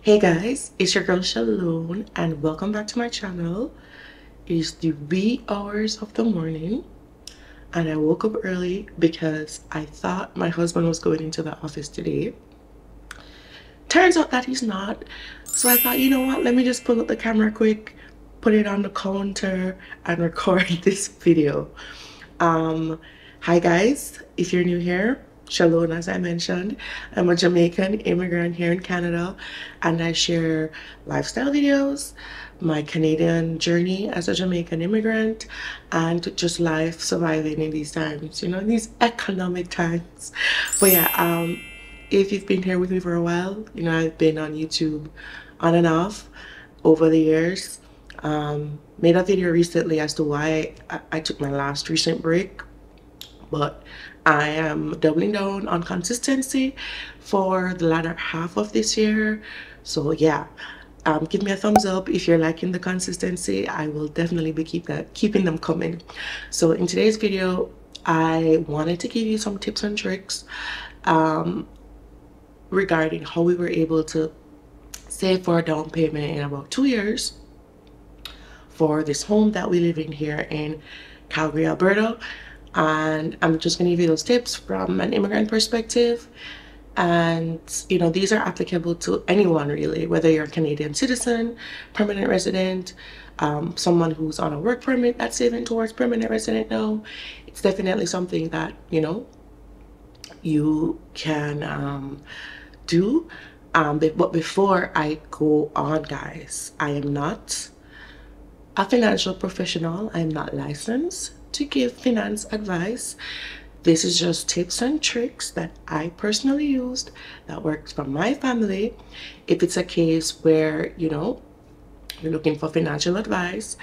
Hey guys, it's your girl Shelone and welcome back to my channel. It is the wee hours of the morning and I woke up early because I thought my husband was going into the office today. Turns out that he's not. So I thought, you know what, let me just pull up the camera quick, put it on the counter and record this video. Hi guys, if you're new here, Shelone, as I mentioned. I'm a Jamaican immigrant here in Canada and I share lifestyle videos, my Canadian journey as a Jamaican immigrant, and just life surviving in these times, you know, in these economic times. But yeah, if you've been here with me for a while, you know, I've been on YouTube on and off over the years. Made a video recently as to why I took my last recent break, but I am doubling down on consistency for the latter half of this year. So yeah, give me a thumbs up if you're liking the consistency. I will definitely be keeping them coming. So in today's video, I wanted to give you some tips and tricks regarding how we were able to save for a down payment in about 2 years for this home that we live in here in Calgary, Alberta. And I'm just going to give you those tips from an immigrant perspective. And you know, these are applicable to anyone really, whether you're a Canadian citizen, permanent resident, someone who's on a work permit that's saving towards permanent resident now. It's definitely something that, you know, you can do. But before I go on, guys, I am not a financial professional. I am not licensed to give finance advice. This is just tips and tricks that I personally used that works for my family. If it's a case where, you know, you're looking for financial advice,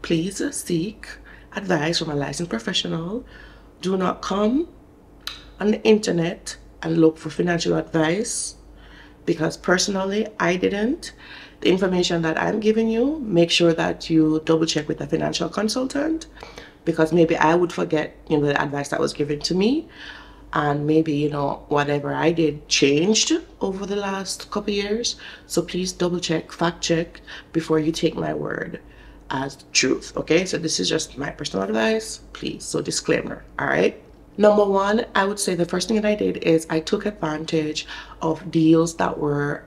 please seek advice from a licensed professional. Do not come on the internet and look for financial advice, because personally I didn't. The information that I'm giving you, make sure that you double check with a financial consultant, because maybe I would forget, you know, the advice that was given to me, and maybe, you know, whatever I did changed over the last couple years. So please double check, fact check before you take my word as truth. Okay, so this is just my personal advice, please. So disclaimer. All right, number one, I would say the first thing that I did is I took advantage of deals that were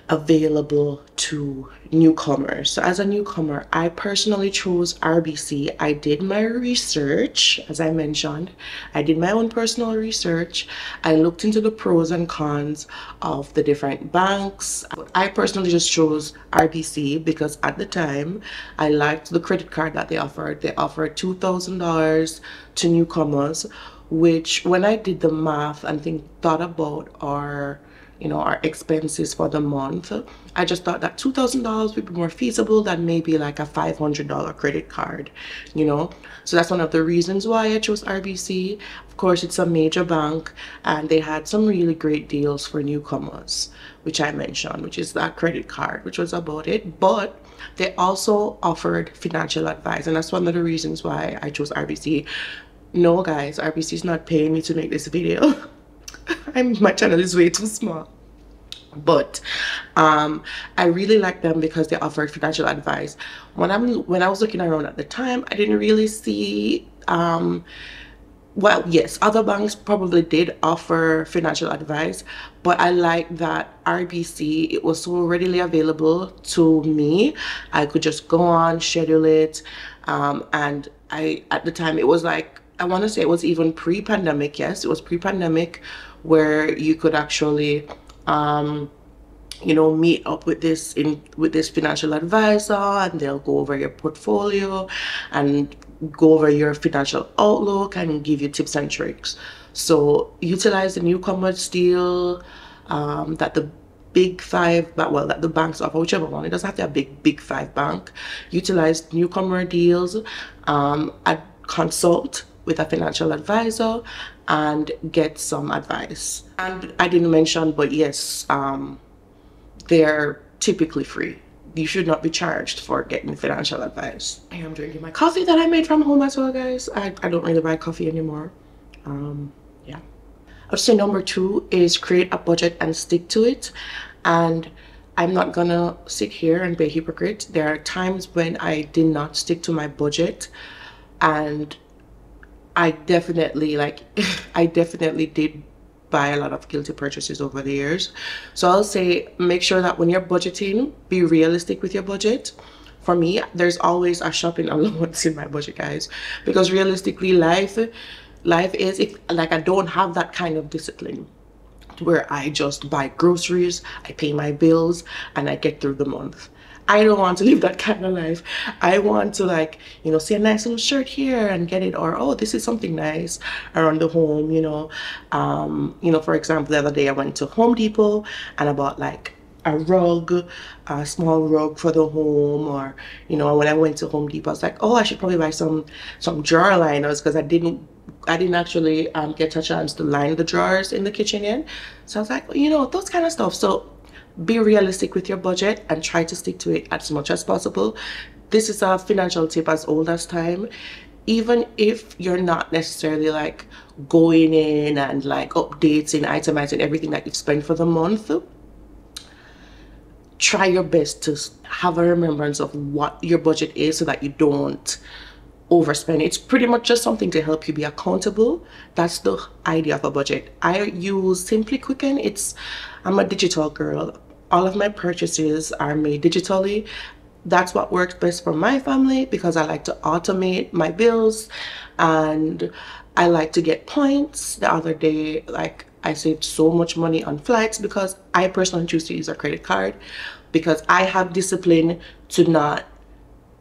available to newcomers. So as a newcomer, I personally chose RBC. I did my research, as I mentioned. I did my own personal research. I looked into the pros and cons of the different banks. I personally just chose RBC because at the time I liked the credit card that they offered. They offered $2,000 to newcomers, which when I did the math and thought about our, you know, our expenses for the month, I just thought that $2,000 would be more feasible than maybe like a $500 credit card, you know. So that's one of the reasons why I chose RBC. Of course, it's a major bank and they had some really great deals for newcomers, which I mentioned, which is that credit card, which was about it. But they also offered financial advice, and that's one of the reasons why I chose RBC. No guys, RBC is not paying me to make this video. My channel is way too small. But I really like them because they offered financial advice. When I was looking around at the time, I didn't really see well, yes, other banks probably did offer financial advice, but I like that RBC, it was so readily available to me. I could just go on, schedule it, and at the time it was like, I want to say it was even pre-pandemic. Yes, it was pre-pandemic, where you could actually you know, meet up with this financial advisor, and they'll go over your portfolio and go over your financial outlook and give you tips and tricks. So utilize the newcomers deal that the big five, but well, that the banks offer, whichever one. It doesn't have to be a big five bank. Utilize newcomer deals, consult with a financial advisor and get some advice. And I didn't mention, but yes, they're typically free. You should not be charged for getting financial advice. I am drinking my coffee that I made from home as well, guys. I don't really buy coffee anymore. Yeah. I would say number two is create a budget and stick to it. And I'm not gonna sit here and be a hypocrite. There are times when I did not stick to my budget, and I definitely like I definitely did buy a lot of guilty purchases over the years. So I'll say make sure that when you're budgeting, be realistic with your budget. For me, there's always a shopping allowance in my budget, guys, because realistically, life is, if like I don't have that kind of discipline where I just buy groceries, I pay my bills, and I get through the month. I don't want to live that kind of life. I want to, like, you know, see a nice little shirt here and get it, or oh, this is something nice around the home, you know. For example, the other day I went to Home Depot and I bought like a rug, a small rug for the home. Or, you know, when I went to Home Depot, I was like, oh, I should probably buy some drawer liners, because I didn't actually get a chance to line the drawers in the kitchen yet. So I was like, you know, those kind of stuff. So be realistic with your budget and try to stick to it as much as possible. This is a financial tip as old as time. Even if you're not necessarily like going in and like updating, itemizing everything that you've spent for the month, try your best to have a remembrance of what your budget is so that you don't overspend. It's pretty much just something to help you be accountable. That's the idea of a budget. I use Simply Quicken. I'm a digital girl. All of my purchases are made digitally. That's what works best for my family, because I like to automate my bills and I like to get points. The other day, like, I saved so much money on flights because I personally choose to use a credit card, because I have discipline to not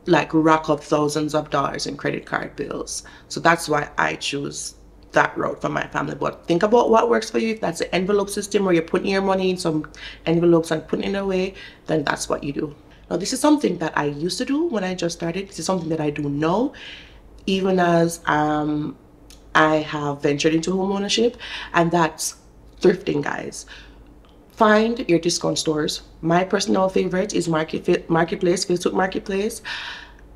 like rack up thousands of dollars in credit card bills. So that's why I choose that route for my family. But think about what works for you. If that's the envelope system where you're putting your money in some envelopes and putting it away, then that's what you do. Now, this is something that I used to do when I just started. This is something that I do now, even as I have ventured into home ownership, and that's thrifting, guys. Find your discount stores. My personal favorite is Marketplace, Facebook Marketplace.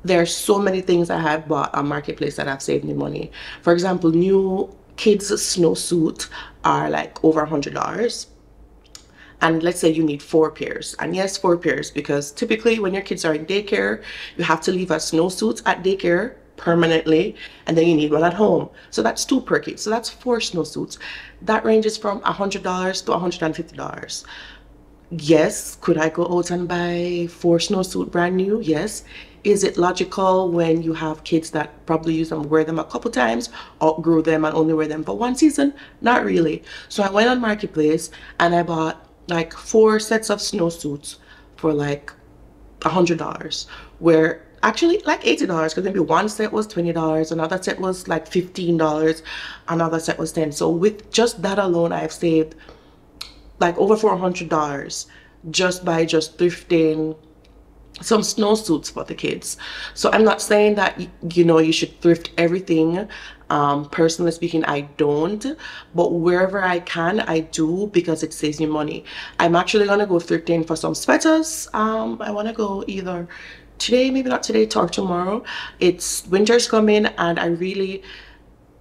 There are so many things I have bought on Marketplace that have saved me money. For example, new kids' snowsuit are like over $100. And let's say you need 4 pairs. And yes, 4 pairs, because typically when your kids are in daycare, you have to leave a snowsuit at daycare permanently, and then you need one at home. So that's 2 per kid. So that's 4 snowsuits. That ranges from $100 to $150. Yes, could I go out and buy 4 snowsuit brand new? Yes. Is it logical when you have kids that probably use them, wear them a couple times, outgrow them and only wear them for 1 season? Not really. So I went on Marketplace and I bought like 4 sets of snowsuits for like $100, where actually like $80, because maybe one set was $20, another set was like $15, another set was $10. So with just that alone, I've saved like over $400 just by just thrifting some snowsuits for the kids. So I'm not saying that you should thrift everything. Personally speaking, I don't, but wherever I can, I do, because it saves me money. I'm actually gonna go thrifting for some sweaters. I want to go either today, maybe not today, or tomorrow. It's winter's coming, and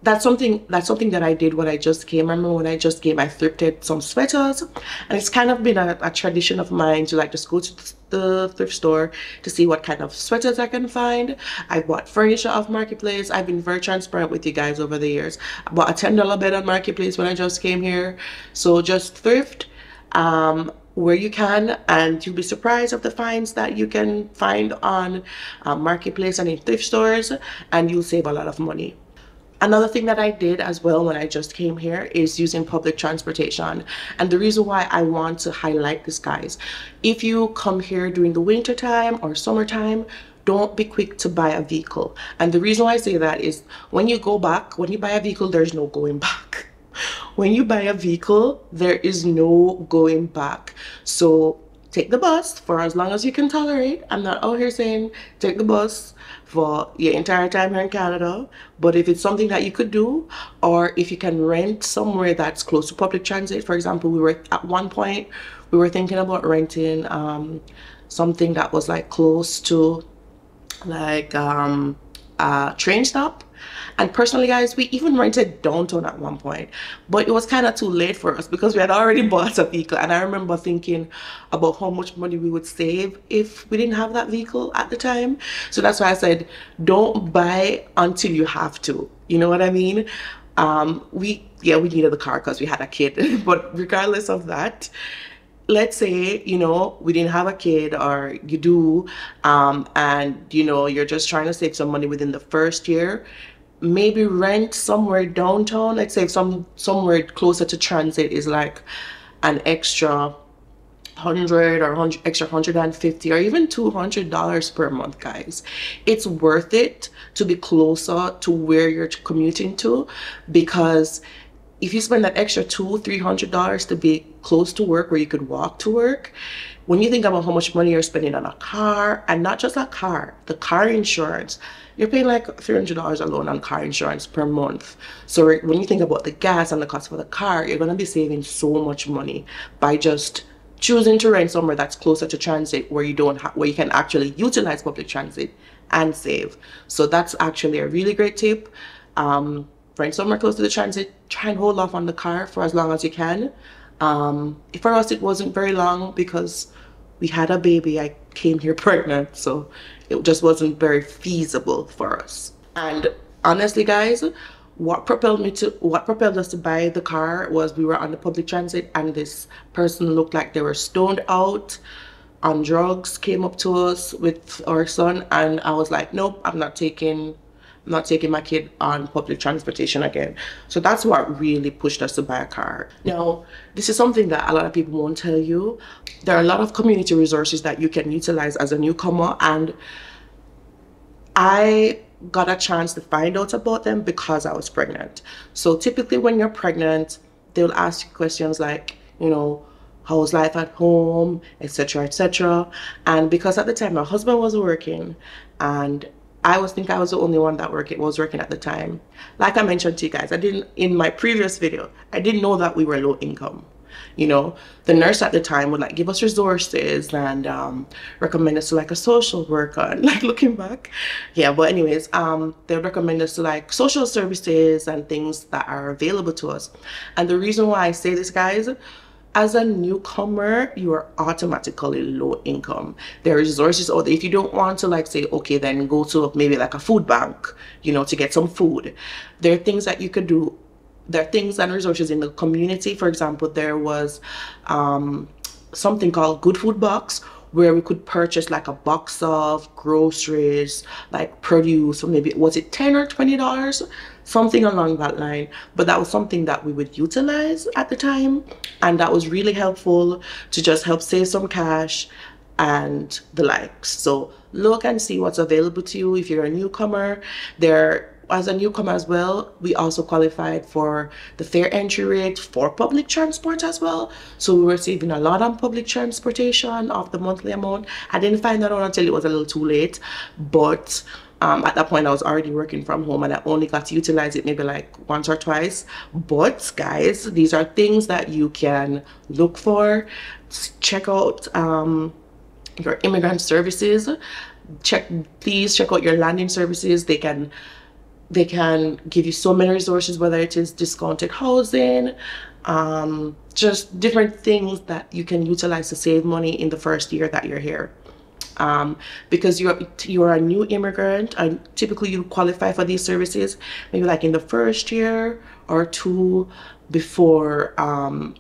that's something that I did when I just came. I remember when I just came, I thrifted some sweaters, and it's kind of been a tradition of mine to like just go to the thrift store to see what kind of sweaters I can find. I bought furniture off Marketplace. I've been very transparent with you guys over the years. I bought a $10 bed on Marketplace when I just came here. So just thrift where you can, and you'll be surprised of the finds that you can find on Marketplace and in thrift stores, and you'll save a lot of money. Another thing that I did as well when I just came here is using public transportation. And the reason why I want to highlight this, guys, if you come here during the winter time or summertime, don't be quick to buy a vehicle. And the reason why I say that is when you buy a vehicle, there's no going back. When you buy a vehicle, there is no going back. So take the bus for as long as you can tolerate. I'm not out here saying take the bus for your entire time here in Canada, but if it's something that you could do, or if you can rent somewhere that's close to public transit. For example, at one point we were thinking about renting something that was like close to like a train stop. And personally, guys, we even rented downtown at one point, but it was kind of too late for us because we had already bought a vehicle. And I remember thinking about how much money we would save if we didn't have that vehicle at the time. So that's why I said, don't buy until you have to. You know what I mean? We needed the car because we had a kid, but regardless of that, let's say, you know, we didn't have a kid, or you do, and you know, you're just trying to save some money within the first year, maybe rent somewhere downtown. Let's say if somewhere closer to transit is like an extra 100 or 100 extra 150 or even $200 per month, guys. It's worth it to be closer to where you're commuting to, because if you spend that extra $200-300 to be close to work, where you could walk to work, when you think about how much money you're spending on a car, and not just a car, the car insurance, you're paying like $300 alone on car insurance per month. So when you think about the gas and the cost for the car, you're going to be saving so much money by just choosing to rent somewhere that's closer to transit, where where you can actually utilize public transit and save. So that's actually a really great tip. Rent somewhere close to the transit. Try and hold off on the car for as long as you can. For us, it wasn't very long because we had a baby. I came here pregnant, so it just wasn't very feasible for us. And honestly, guys, what propelled us to buy the car was we were on the public transit, and this person looked like they were stoned out on drugs, came up to us with our son, and I was like, nope, I'm not taking my kid on public transportation again. So that's what really pushed us to buy a car. Now, this is something that a lot of people won't tell you. There are a lot of community resources that you can utilize as a newcomer, and I got a chance to find out about them because I was pregnant. So typically when you're pregnant, they'll ask you questions like, you know, how's life at home, etc., etc. And because at the time my husband was working, and I was the only one that was working at the time. Like I mentioned to you guys, in my previous video, I didn't know that we were low income. You know, the nurse at the time would like give us resources and recommend us to like a social worker. And like looking back, yeah. But anyways, they recommend us to like social services and things that are available to us. And the reason why I say this, guys, as a newcomer, you are automatically low income. There are resources out there. If you don't want to like say, okay, then go to maybe like a food bank, you know, to get some food. There are things that you could do. There are things and resources in the community. For example, there was something called Good Food Box, where we could purchase like a box of groceries, like produce, or maybe was it $10 or $20, something along that line. But that was something that we would utilize at the time, and that was really helpful to just help save some cash and the likes. So look and see what's available to you if you're a newcomer. As a newcomer as well, we also qualified for the fair entry rate for public transport as well. So we were saving a lot on public transportation of the monthly amount. I didn't find that out until it was a little too late, but at that point I was already working from home, and I only got to utilize it maybe like once or twice. But guys, these are things that you can look for. Check out your immigrant services. Please check out your landing services. They can give you so many resources, whether it is discounted housing, just different things that you can utilize to save money in the first year that you're here. Because you're a new immigrant, and typically you qualify for these services maybe like in the first year or two before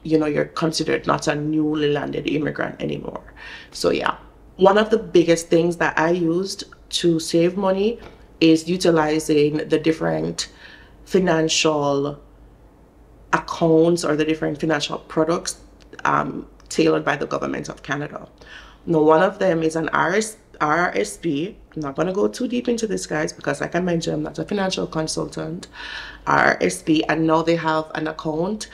you know, you're considered not a newly landed immigrant anymore. So yeah, one of the biggest things that I used to save money is utilizing the different financial accounts or the different financial products tailored by the government of Canada. Now, one of them is an RRSP. I'm not going to go too deep into this, guys, because like I mentioned, I'm not a financial consultant. RRSP, and now they have an account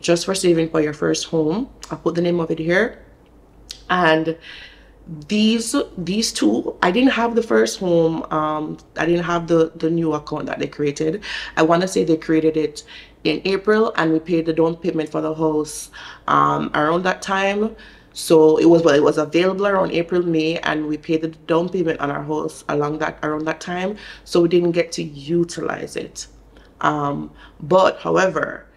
just for saving for your first home. I'll put the name of it here. And these two, I didn't have the first home. I didn't have the new account that they created. I want to say they created it in April, and we paid the down payment for the house around that time. So it was available around April, May, and we paid the down payment on our house around that time. So we didn't get to utilize it. But however,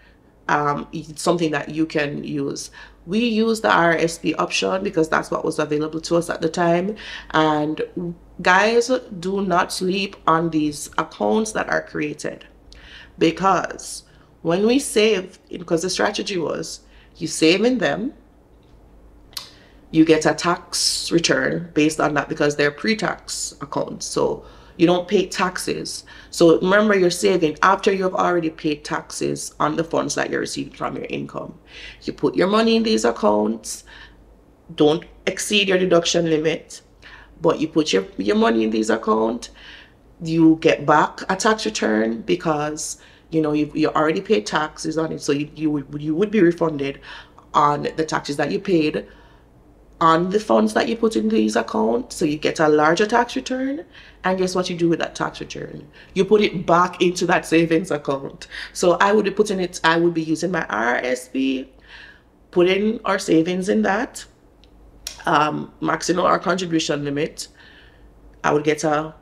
it's something that you can use. We use the RSP option because that's what was available to us at the time. And guys, do not sleep on these accounts that are created, because when we save, because the strategy was you save in them, you get a tax return based on that because they're pre-tax accounts. So you don't pay taxes. So remember, you're saving after you've already paid taxes on the funds that you're receiving from your income. You put your money in these accounts, don't exceed your deduction limit, but you put your money in these accounts, you get back a tax return because you already paid taxes on it. So you would be refunded on the taxes that you paid on the funds that you put in these accounts. So you get a larger tax return, and guess what you do with that tax return? You put it back into that savings account. So I would be using my RSP, putting our savings in that, maxing out our contribution limit. I would get a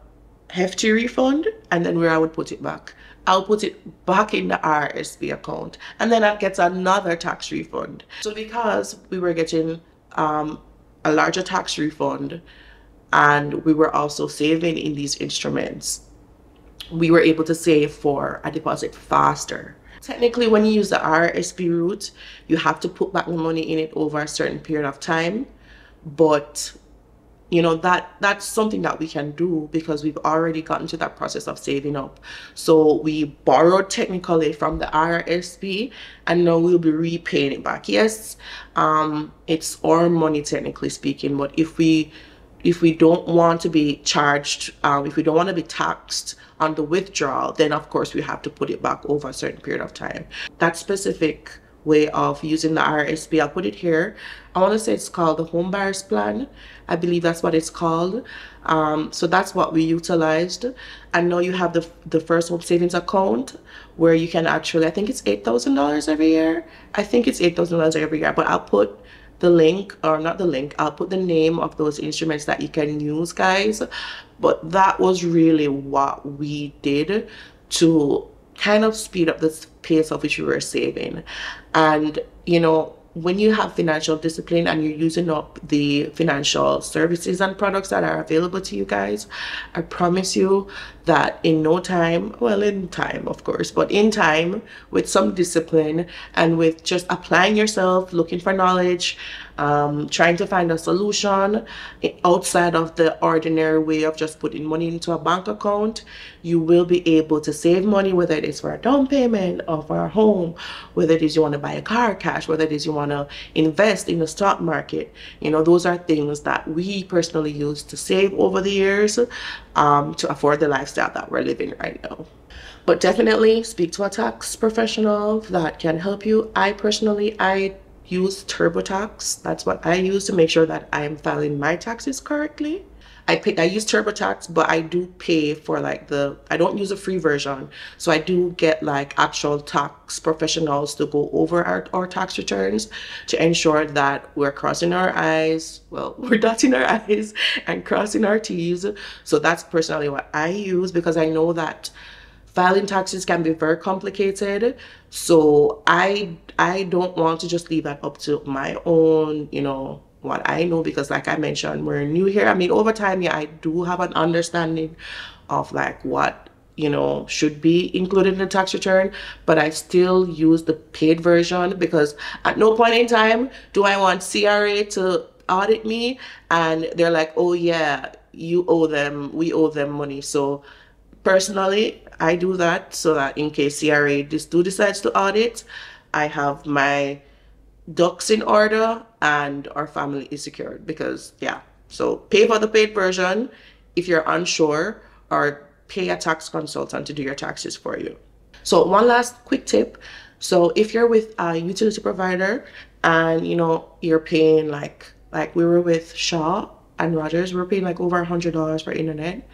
hefty refund, and then where I would put it back, I'll put it back in the RSP account, and then I'll get another tax refund. So because we were getting a larger tax refund, and we were also saving in these instruments, we were able to save for a deposit faster. Technically, when you use the RSP route, you have to put back the money in it over a certain period of time, but that's something that we can do because we've already gotten to that process of saving up. So we borrowed technically from the RSP, and now we'll be repaying it back. Yes, it's our money technically speaking, but if we don't want to be charged, if we don't want to be taxed on the withdrawal, then of course we have to put it back over a certain period of time. That specific way of using the RSP, I'll put it here. I want to say it's called the home buyers plan. I believe that's what it's called. So that's what we utilized. And now you have the first home savings account where you can actually, I think it's $8,000 every year. I think it's $8,000 every year, but I'll put the link, or not the link, I'll put the name of those instruments that you can use, guys. But that was really what we did to kind of speed up the pace of which we were saving. And when you have financial discipline and you're using up the financial services and products that are available to you guys, I promise you that in no time, well, in time of course, but in time, with some discipline and with just applying yourself, looking for knowledge, trying to find a solution outside of the ordinary way of just putting money into a bank account, you will be able to save money, whether it is for a down payment or for a home, whether it is you want to buy a car cash, whether it is you want to invest in the stock market. Those are things that we personally use to save over the years, to afford the lifestyle that we're living right now. But definitely speak to a tax professional that can help you. I use TurboTax. That's what I use to make sure that I am filing my taxes correctly. I use TurboTax, but I do pay for I don't use a free version. So I do get actual tax professionals to go over our tax returns to ensure that we're crossing our I's, well, we're dotting our I's and crossing our T's. So that's personally what I use, because I know that filing taxes can be very complicated. So I don't want to just leave that up to my own, what I know, because like I mentioned, we're new here. I mean, over time, yeah, I do have an understanding of what should be included in the tax return, but I still use the paid version because at no point in time do I want CRA to audit me and they're like, oh yeah, you owe them, we owe them money. So personally, I do that so that in case CRA decides to audit, I have my ducks in order and our family is secured. Because yeah, so pay for the paid version if you're unsure, or pay a tax consultant to do your taxes for you. So one last quick tip. So if you're with a utility provider and you're paying like we were with Shaw and Rogers, we were paying over $100 for internet,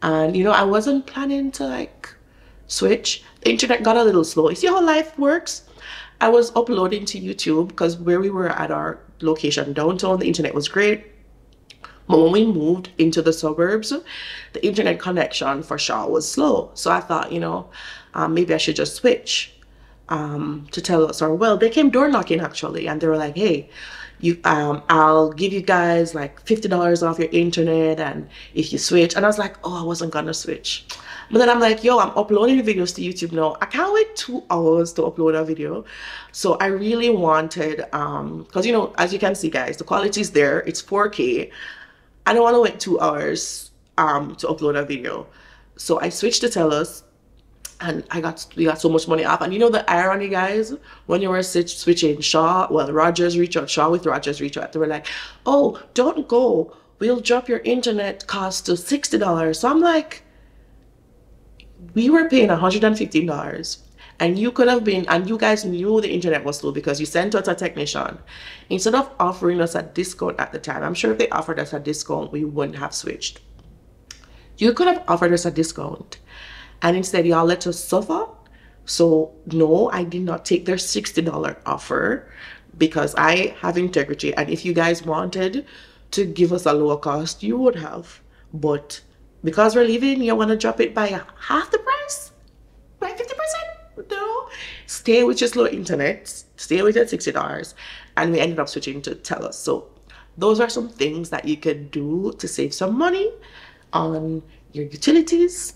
and I wasn't planning to switch. The internet got a little slow. You see how life works? I was uploading to YouTube because where we were at our location downtown, the internet was great. But when we moved into the suburbs, the internet connection for Shaw was slow. So I thought, maybe I should just switch to tell us. Or well, they came door knocking actually, and they were like, hey, I'll give you guys like $50 off your internet, and if you switch. And I was like, oh, I wasn't gonna switch. But then I'm like, yo, I'm uploading videos to YouTube now. I can't wait 2 hours to upload a video. So I really wanted, because as you can see, guys, the quality is there. It's 4K. I don't want to wait 2 hours to upload a video. So I switched to Telus, and we got so much money off. And the irony, guys, when you were switching Rogers reached out, Shaw with Rogers reached out, they were like, oh, don't go. We'll drop your internet cost to $60. So I'm like, we were paying $115. And you could have been, and you guys knew the internet was slow because you sent out a technician. Instead of offering us a discount at the time, I'm sure if they offered us a discount, we wouldn't have switched. You could have offered us a discount, and instead y'all let us suffer. So no, I did not take their $60 offer because I have integrity. And if you guys wanted to give us a lower cost, you would have. But because we're leaving, you want to drop it by half the price? By 50%? No, stay with your slow internet, stay with your $60, and we ended up switching to Telus. So those are some things that you could do to save some money on your utilities.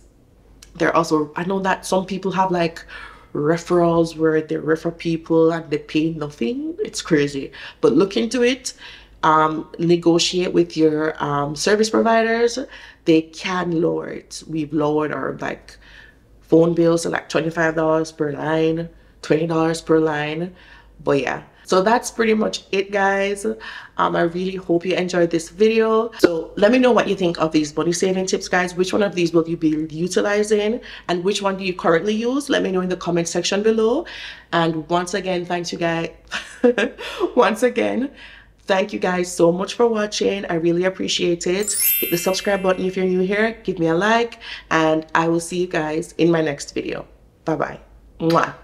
I know that some people have like referrals where they refer people and they pay nothing. It's crazy, but look into it. Negotiate with your service providers. They can lower it. We've lowered our phone bills to like $25 per line, $20 per line. But yeah, so that's pretty much it, guys. I really hope you enjoyed this video. So let me know what you think of these money saving tips, guys. Which one of these will you be utilizing, and which one do you currently use? Let me know in the comment section below. And once again, thank you guys. Thank you guys so much for watching. I really appreciate it. Hit the subscribe button if you're new here. Give me a like, and I will see you guys in my next video. Bye-bye. Mwah.